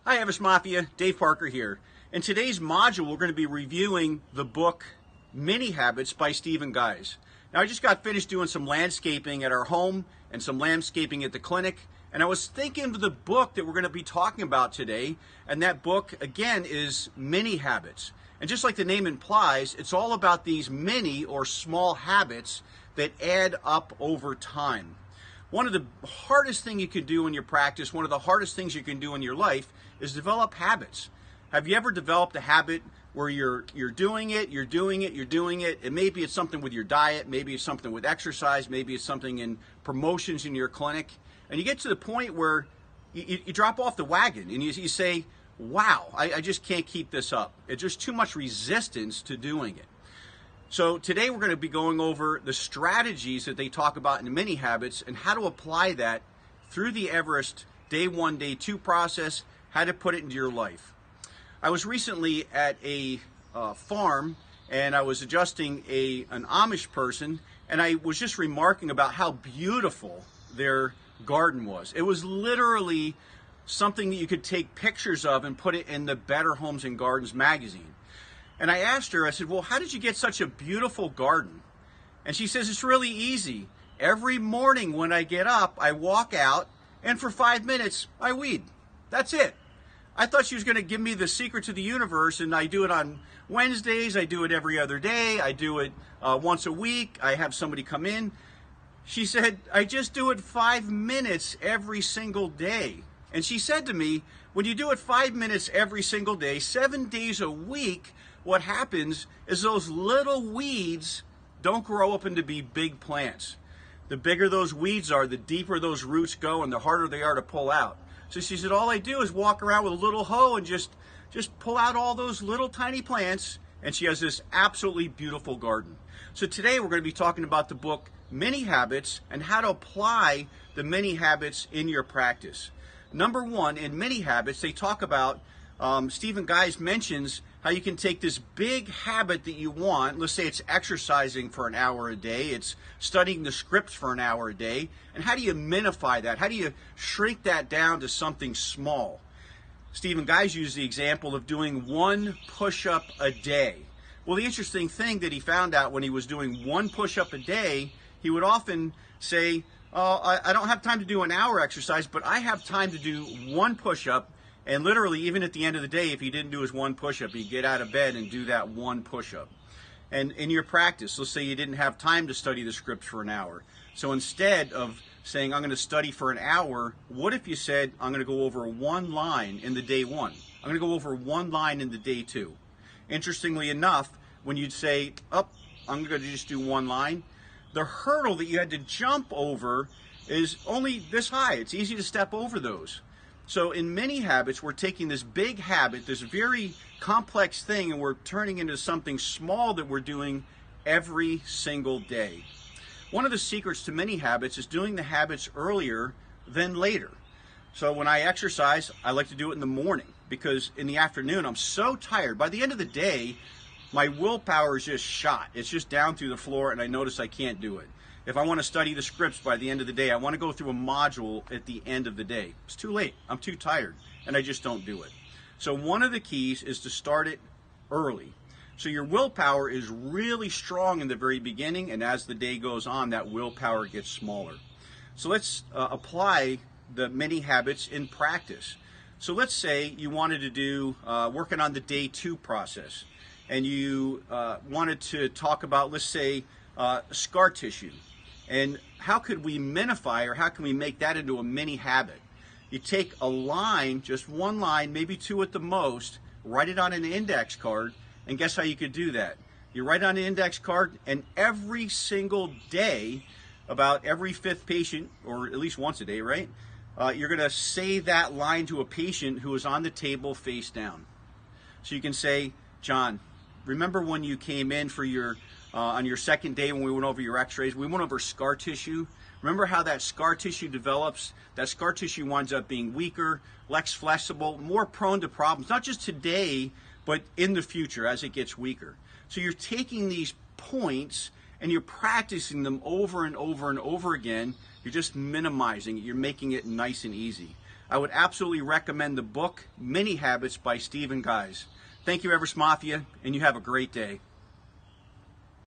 Hi Everest Mafia, Dave Parker here. In today's module we're going to be reviewing the book Mini Habits by Stephen Guise. Now I just got finished doing some landscaping at our home and some landscaping at the clinic, and I was thinking of the book that we're going to be talking about today, and that book again is Mini Habits. And just like the name implies, it's all about these mini or small habits that add up over time. One of the hardest things you can do in your practice, one of the hardest things you can do in your life is develop habits. Have you ever developed a habit where you're doing it, and maybe it's something with your diet, maybe it's something with exercise, maybe it's something in promotions in your clinic, and you get to the point where you drop off the wagon and you say, wow, I just can't keep this up. It's just too much resistance to doing it. So today we're going to be going over the strategies that they talk about in the Mini Habits and how to apply that through the Everest day 1, day 2 process, how to put it into your life. I was recently at a farm and I was adjusting an Amish person, and I was just remarking about how beautiful their garden was. It was literally something that you could take pictures of and put it in the Better Homes and Gardens magazine. And I asked her, I said, well, how did you get such a beautiful garden? And she says, it's really easy. Every morning when I get up, I walk out, and for 5 minutes, I weed. That's it. I thought she was going to give me the secret to the universe, and I do it on Wednesdays, I do it every other day, I do it once a week, I have somebody come in. She said, I just do it 5 minutes every single day. And she said to me, when you do it 5 minutes every single day, 7 days a week, what happens is those little weeds don't grow up into be big plants. The bigger those weeds are, the deeper those roots go and the harder they are to pull out. So she said, all I do is walk around with a little hoe and just pull out all those little tiny plants, and she has this absolutely beautiful garden. So today we're going to be talking about the book Mini Habits and how to apply the mini habits in your practice. Number one, in Mini Habits, they talk about, Stephen Guise mentions how you can take this big habit that you want, let's say it's exercising for an hour a day, it's studying the scripts for an hour a day, and how do you minify that? How do you shrink that down to something small? Stephen Guise used the example of doing 1 push-up a day. Well, the interesting thing that he found out when he was doing 1 push-up a day, he would often say, I don't have time to do an hour exercise, but I have time to do 1 push-up. And literally, even at the end of the day, if he didn't do his 1 push-up, he'd get out of bed and do that 1 push-up. And in your practice, let's say you didn't have time to study the scripts for an hour. So instead of saying, I'm going to study for an hour, what if you said, I'm going to go over 1 line in the day 1. I'm going to go over 1 line in the day 2. Interestingly enough, when you'd say, I'm going to just do 1 line, the hurdle that you had to jump over is only this high. It's easy to step over those. So in Mini Habits, we're taking this big habit, this very complex thing, and we're turning into something small that we're doing every single day. One of the secrets to Mini Habits is doing the habits earlier than later. So when I exercise, I like to do it in the morning, because in the afternoon, I'm so tired. By the end of the day, my willpower is just shot. It's just down through the floor, and I notice I can't do it. If I want to study the scripts by the end of the day, I want to go through a module at the end of the day. It's too late. I'm too tired, and I just don't do it. So one of the keys is to start it early. So your willpower is really strong in the very beginning, and as the day goes on, that willpower gets smaller. So let's apply the Mini Habits in practice. So let's say you wanted to do working on the day 2 process, and you wanted to talk about, let's say, scar tissue. And how could we minify, or how can we make that into a mini habit? You take a line, just 1 line, maybe 2 at the most, write it on an index card, and guess how you could do that? You write on an index card, and every single day, about every 5th patient, or at least once a day, right? You're going to say that line to a patient who is on the table face down. So you can say, John, remember when you came in for your on your 2nd day when we went over your x-rays, we went over scar tissue. Remember how that scar tissue develops? That scar tissue winds up being weaker, less flexible, more prone to problems, not just today, but in the future as it gets weaker. So you're taking these points and you're practicing them over and over and over again. You're just minimizing it. You're making it nice and easy. I would absolutely recommend the book Mini Habits by Stephen Guise. Thank you, Everest Mafia, and you have a great day.